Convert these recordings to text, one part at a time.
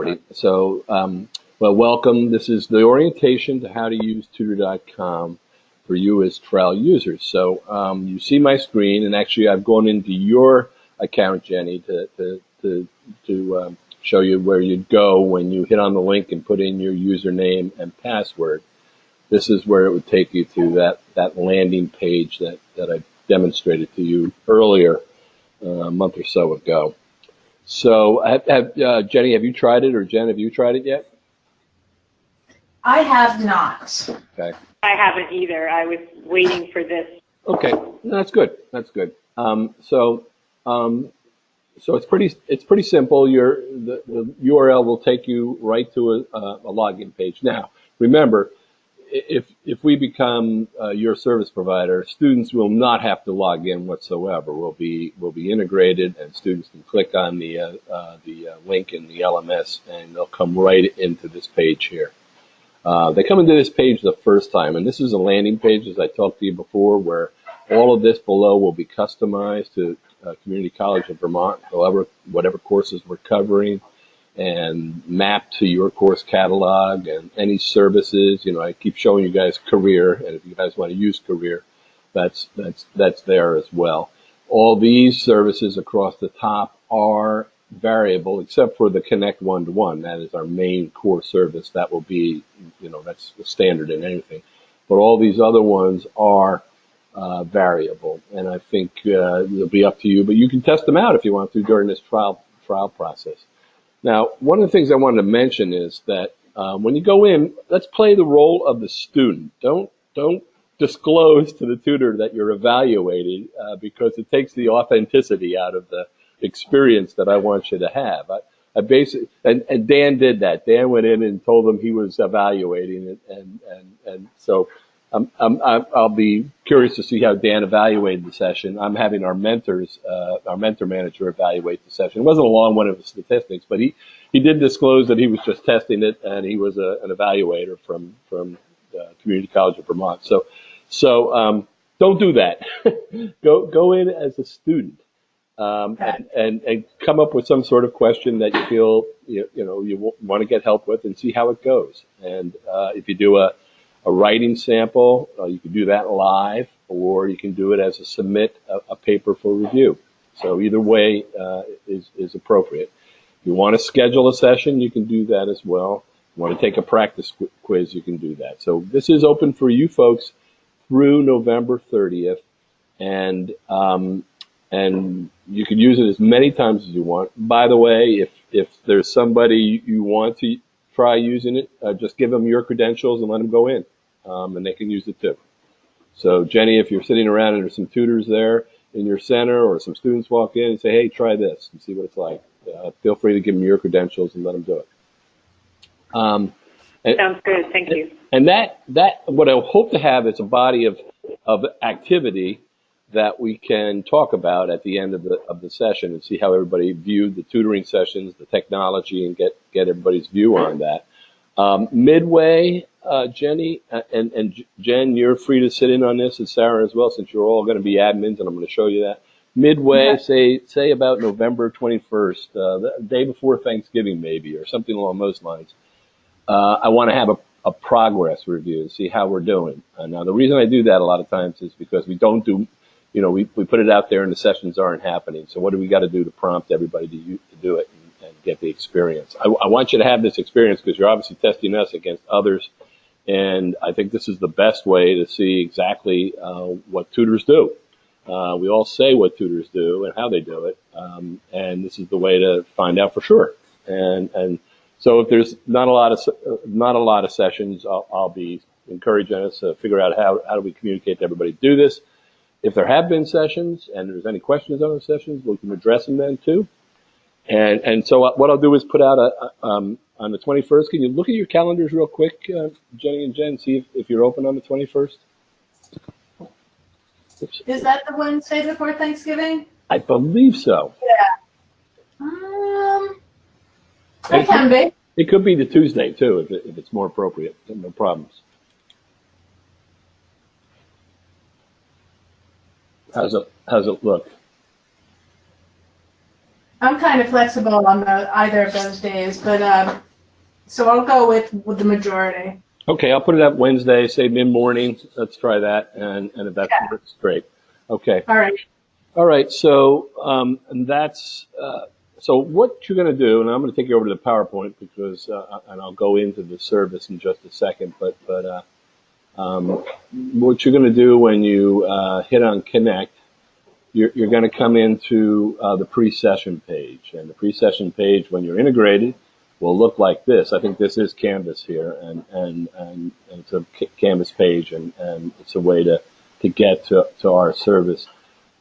everybody. So, well, welcome. This is the orientation to how to use Tutor.com for you as trial users. So, you see my screen, and actually, I've gone into your account, Jenny, to show you where you'd go when you hit on the link and put in your username and password. This is where it would take you to that landing page that I demonstrated to you earlier, a month or so ago. So, Jenny, have you tried it, or Jen, have you tried it yet? I have not. Okay. I haven't either. I was waiting for this. Okay, that's good. That's good. So it's pretty simple. The URL will take you right to a login page. Now, remember, if we become your service provider, students will not have to log in whatsoever. We'll be integrated, and students can click on the link in the LMS, and they'll come right into this page here. They come into this page the first time, and this is a landing page, as I talked to you before, where all of this below will be customized to Community College of Vermont, whatever courses we're covering, and mapped to your course catalog and any services. You know, I keep showing you guys career, and if you guys want to use career, that's there as well. All these services across the top are variable, except for the Connect One-to-One. That is our main core service. That will be, that's the standard in anything. But all these other ones are variable, and I think it'll be up to you. But you can test them out if you want to during this trial process. Now, one of the things I wanted to mention is that when you go in, let's play the role of the student. Don't disclose to the tutor that you're evaluating because it takes the authenticity out of the experience that I want you to have. I basically, and Dan did that. Dan went in and told them he was evaluating it, and so I'll be curious to see how Dan evaluated the session. I'm having our mentor manager evaluate the session. It wasn't a long one of the statistics, but he did disclose that he was just testing it, and he was an evaluator from Community College of Vermont. So don't do that. Go in as a student. And come up with some sort of question that you feel you want to get help with, and see how it goes. And if you do a writing sample, you can do that live, or you can do it as a submit a paper for review. So either way is appropriate. If you want to schedule a session, you can do that as well. If you want to take a practice quiz, you can do that. So this is open for you folks through November 30th, and you can use it as many times as you want. By the way, if there's somebody you want to try using it, just give them your credentials and let them go in, and they can use it too. So Jenny, if you're sitting around and there's some tutors there in your center, or some students walk in and say, hey, try this and see what it's like, feel free to give them your credentials and let them do it. Sounds good. Thank you. And that what I hope to have is a body of activity that we can talk about at the end of the session, and see how everybody viewed the tutoring sessions, the technology, and get everybody's view on that. Midway, Jenny and Jen, you're free to sit in on this, and Sarah as well, since you're all going to be admins, and I'm going to show you that. Midway, say about November 21st, the day before Thanksgiving maybe, or something along those lines. I want to have a progress review, see how we're doing. Now, the reason I do that a lot of times is because we don't do, we put it out there and the sessions aren't happening. So what do we got to do to prompt everybody to do it and get the experience? I want you to have this experience because you're obviously testing us against others. And I think this is the best way to see exactly what tutors do. We all say what tutors do and how they do it. And this is the way to find out for sure. And so if there's not a lot of sessions, I'll be encouraging us to figure out how do we communicate to everybody to do this. If there have been sessions and there's any questions on those sessions, we can address them then too. And so what I'll do is put out on the 21st. Can you look at your calendars real quick, Jenny and Jen, see if you're open on the 21st? Oops. Is that the Wednesday before Thanksgiving? I believe so. Yeah. It can be. It could be the Tuesday too, if it's more appropriate. No problems. How's it look? I'm kind of flexible on either of those days, but so I'll go with the majority. Okay, I'll put it up Wednesday, say mid-morning. Let's try that, and if that Yeah. works, great. Okay. All right. All right, so and that's so what you're going to do, and I'm going to take you over to the PowerPoint because, and I'll go into the service in just a second. But what you're going to do when you hit on Connect, you're going to come into the pre-session page, and the pre-session page, when you're integrated, will look like this. I think this is Canvas here, and it's a Canvas page, and it's a way to get to our service.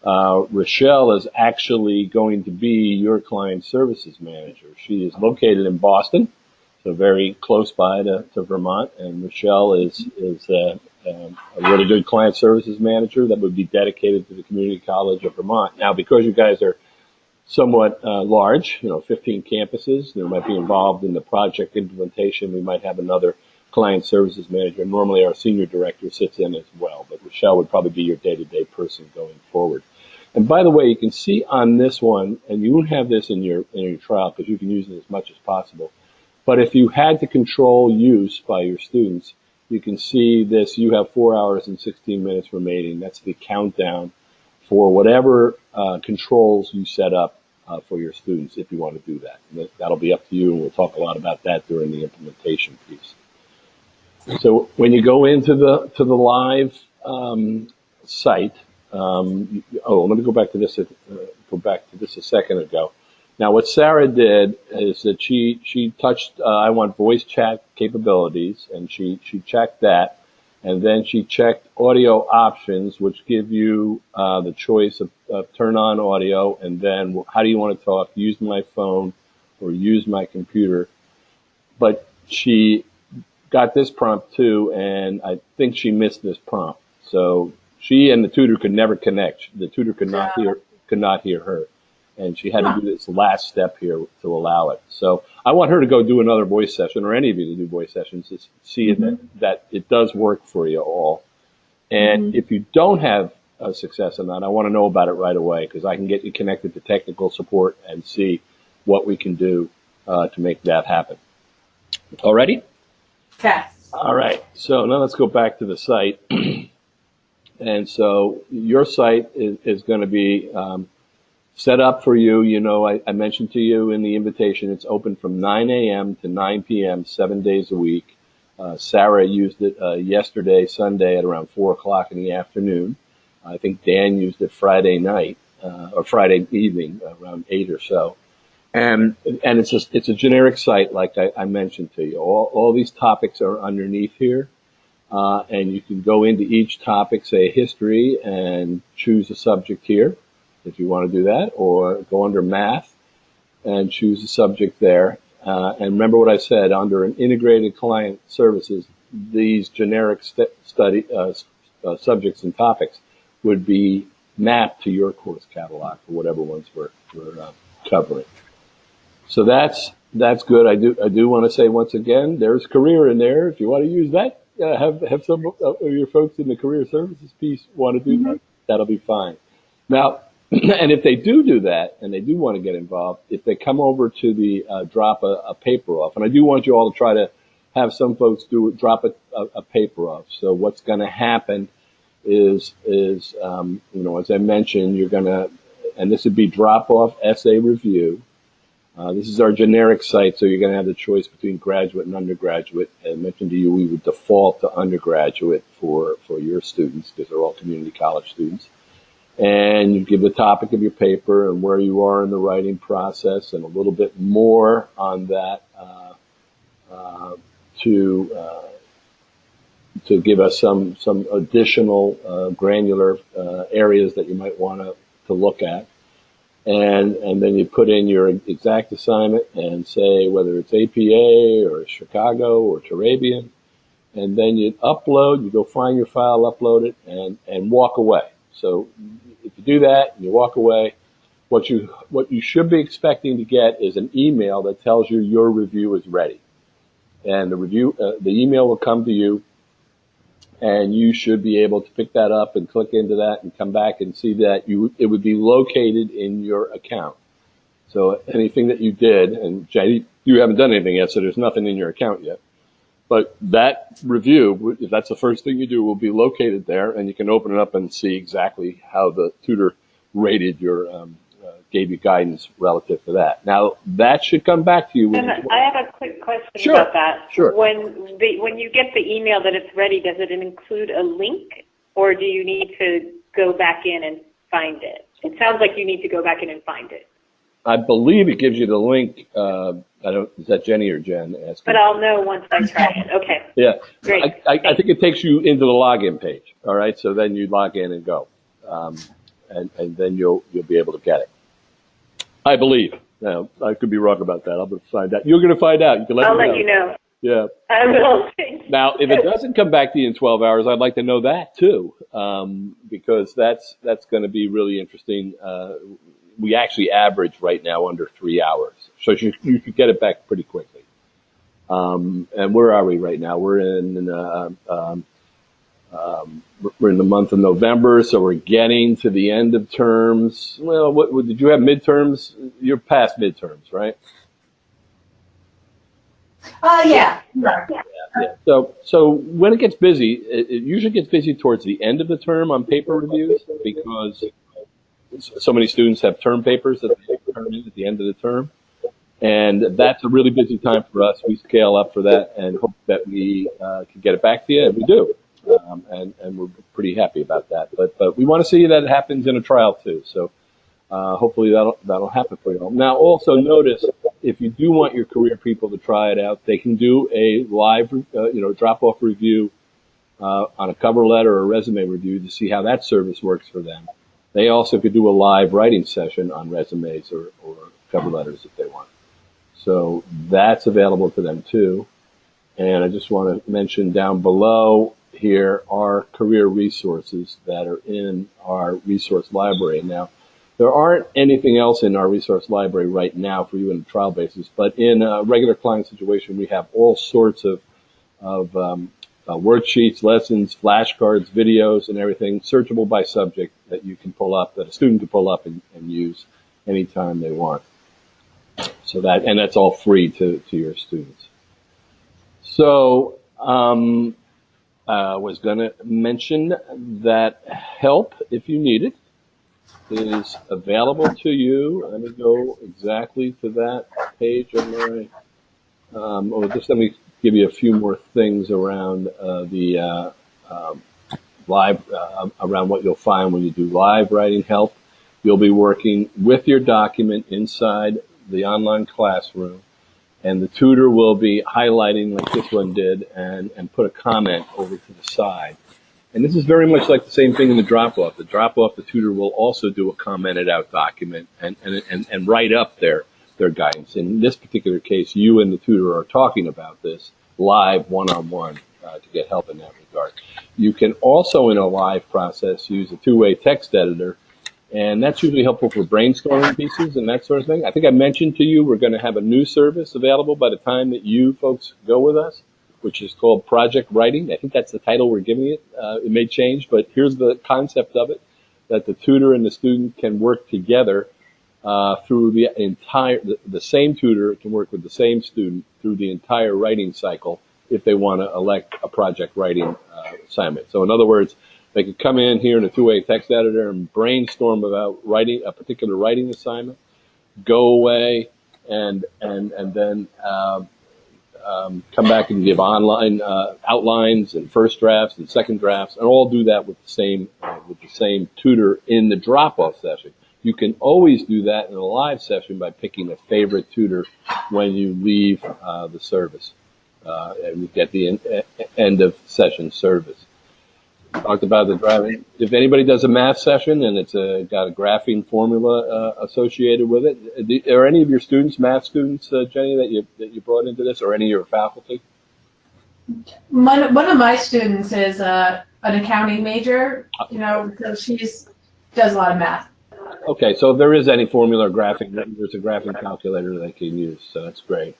Rochelle is actually going to be your client services manager. She is located in Boston, so very close by to Vermont, and Rochelle is a really good client services manager that would be dedicated to the Community College of Vermont. Now, because you guys are somewhat large, 15 campuses, you might be involved in the project implementation. We might have another client services manager. Normally, our senior director sits in as well, but Rochelle would probably be your day-to-day person going forward. And by the way, you can see on this one, and you won't have this in your trial because you can use it as much as possible. But if you had to control use by your students, you can see this. You have 4 hours and 16 minutes remaining. That's the countdown for whatever controls you set up for your students if you want to do that. And that'll be up to you, and we'll talk a lot about that during the implementation piece. So when you go into the live site, let me go back to this. A second ago. Now, what Sarah did is that she touched. I want voice chat capabilities, and she checked that, and then she checked audio options, which give you the choice of turn on audio, and then how do you want to talk? Use my phone or use my computer. But she got this prompt too, and I think she missed this prompt. So she and the tutor could never connect. The tutor could not hear her, and she had to do this last step here to allow it. So I want her to go do another voice session, or any of you to do voice sessions, to see that it does work for you all. And if you don't have success in that, I want to know about it right away because I can get you connected to technical support and see what we can do to make that happen. Alrighty? Okay. All right. So now let's go back to the site. And so your site is going to be set up for you. I mentioned to you in the invitation, it's open from 9 a.m. to 9 p.m., 7 days a week. Sarah used it yesterday, Sunday, at around 4 o'clock in the afternoon. I think Dan used it Friday night or Friday evening, around 8 or so. And it's a generic site, like I mentioned to you. All these topics are underneath here. And you can go into each topic, say history, and choose a subject here if you want to do that, or go under math and choose a subject there. And remember what I said, under an integrated client services, these generic subjects and topics would be mapped to your course catalog for whatever ones we're covering. So that's good. I do want to say once again, there's career in there. If you want to use that, have some of your folks in the career services piece want to do that. That'll be fine. Now, and if they do that, and they do want to get involved, if they come over to the drop a paper off, and I do want you all to try to have some folks drop a paper off. So what's going to happen is as I mentioned, you're going to, and this would be drop off essay review. This is our generic site, so you're going to have the choice between graduate and undergraduate. I mentioned to you we would default to undergraduate for your students because they're all community college students. And you give the topic of your paper and where you are in the writing process and a little bit more on that to give us some additional granular areas that you might want to look at. And then you put in your exact assignment and say whether it's APA or Chicago or Turabian. And then you upload, you go find your file, upload it, and walk away. So if you do that and you walk away, what you should be expecting to get is an email that tells you your review is ready. And the email will come to you, and you should be able to pick that up and click into that and come back and see that it would be located in your account. So anything that you did, and Jenny, you haven't done anything yet, so there's nothing in your account yet. But that review, if that's the first thing you do, will be located there, and you can open it up and see exactly how the tutor rated your, gave you guidance relative to that. Now, that should come back to you. And I have a quick question Sure. about that. Sure. When you get the email that it's ready, does it include a link, or do you need to go back in and find it? It sounds like you need to go back in and find it. I believe it gives you the link. Is that Jenny or Jen asking? But I'll know once I try it. Okay. Yeah. Great. I think it takes you into the login page. All right. So then you log in and go. And then you'll be able to get it. I believe. Now, I could be wrong about that. I'm going to find out. You're going to find out. You can I'll me let you know. Yeah. I will. Now, if it doesn't come back to you in 12 hours, I'd like to know that too, because that's going to be really interesting. We actually average right now under 3 hours, so you could get it back pretty quickly. And where are we right now? We're in the month of November, so we're getting to the end of terms. Well, what did you have midterms? You're past midterms, right? Yeah. Yeah. So when it gets busy, it usually gets busy towards the end of the term on paper reviews, because so many students have term papers that they turn in at the end of the term. And that's a really busy time for us. We scale up for that and hope that we can get it back to you, and we do. And we're pretty happy about that. But we want to see that it happens in a trial too. So hopefully that'll happen for you all. Now, also notice, if you do want your career people to try it out, they can do a live, drop-off review on a cover letter or resume review to see how that service works for them. They also could do a live writing session on resumes or cover letters if they want. So that's available to them too. And I just want to mention down below here are career resources that are in our resource library. Now, there aren't anything else in our resource library right now for you in a trial basis, but in a regular client situation, we have all sorts of worksheets, lessons, flashcards, videos, and everything searchable by subject that you can pull up, that a student can pull up and use anytime they want. So that's all free to your students. So, I was going to mention that help, if you need it, is available to you. Let me go exactly to that page of my, just let me give you a few more things around the live, around what you'll find when you do live writing help. You'll be working with your document inside the online classroom, and the tutor will be highlighting, like this one did, and put a comment over to the side. And this is very much like the same thing in the drop-off. The drop-off, the tutor will also do a commented out document and write up their guidance. In this particular case, you and the tutor are talking about this live one-on-one to get help in that regard. You can also, in a live process, use a two-way text editor, and that's usually helpful for brainstorming pieces and that sort of thing. I think I mentioned to you we're going to have a new service available by the time that you folks go with us, which is called Project Writing. I think that's the title we're giving it. It may change, but here's the concept of it, that the tutor and the student can work together through the same tutor can work with the same student through the entire writing cycle if they want to elect a project writing assignment. So in other words, they could come in here in a two-way text editor and brainstorm about writing a particular writing assignment, go away, and then come back and give online outlines and first drafts and second drafts, and all do that with the same tutor in the drop-off session. You can always do that in a live session by picking a favorite tutor when you leave the service, and you get the end of session service. We talked about the driving. If anybody does a math session and it's got a graphing formula associated with it, are any of your students math students, Jenny, that you brought into this, or any of your faculty? One of my students is an accounting major, so she does a lot of math. Okay, so if there is any formula or graphing, there's a graphing calculator they can use, so that's great.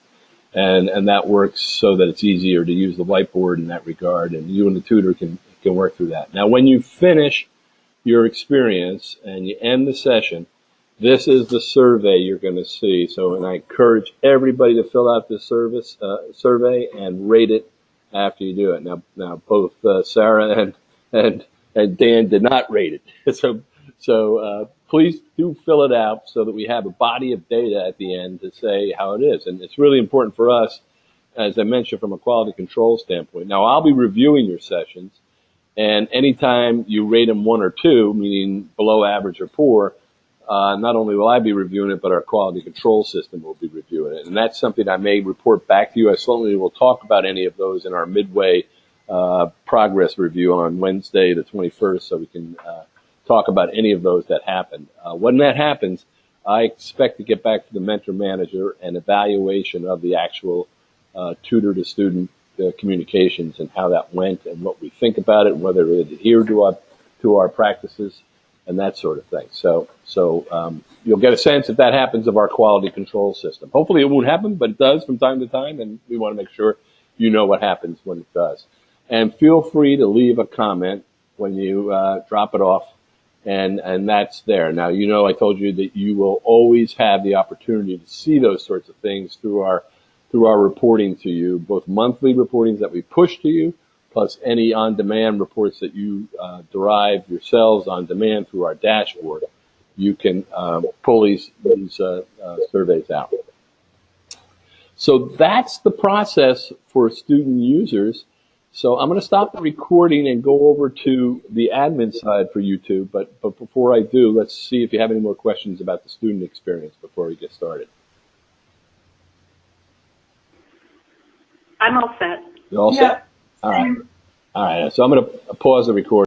And that works so that it's easier to use the whiteboard in that regard, and you and the tutor can work through that. Now, when you finish your experience and you end the session, this is the survey you're going to see. So, and I encourage everybody to fill out this survey and rate it after you do it. Now both Sarah and Dan did not rate it. So please do fill it out so that we have a body of data at the end to say how it is. And it's really important for us, as I mentioned, from a quality control standpoint. Now, I'll be reviewing your sessions, and anytime you rate them 1 or 2, meaning below average or poor, not only will I be reviewing it, but our quality control system will be reviewing it. And that's something I may report back to you. I certainly will talk about any of those in our midway progress review on Wednesday, the 21st, so we can talk about any of those that happen. When that happens, I expect to get back to the mentor manager and evaluation of the actual tutor to student communications and how that went and what we think about it and whether it adhered to our practices and that sort of thing. So you'll get a sense, if that happens, of our quality control system. Hopefully it won't happen, but it does from time to time, and we want to make sure you know what happens when it does. And feel free to leave a comment when you drop it off, and that's there. Now, you know I told you that you will always have the opportunity to see those sorts of things through our reporting to you, both monthly reportings that we push to you, plus any on-demand reports that you derive yourselves on demand through our dashboard. You can pull these surveys out. So that's the process for student users. So I'm going to stop the recording and go over to the admin side for YouTube. But before I do, let's see if you have any more questions about the student experience before we get started. I'm all set. You all set? All right. All right. So I'm going to pause the recording.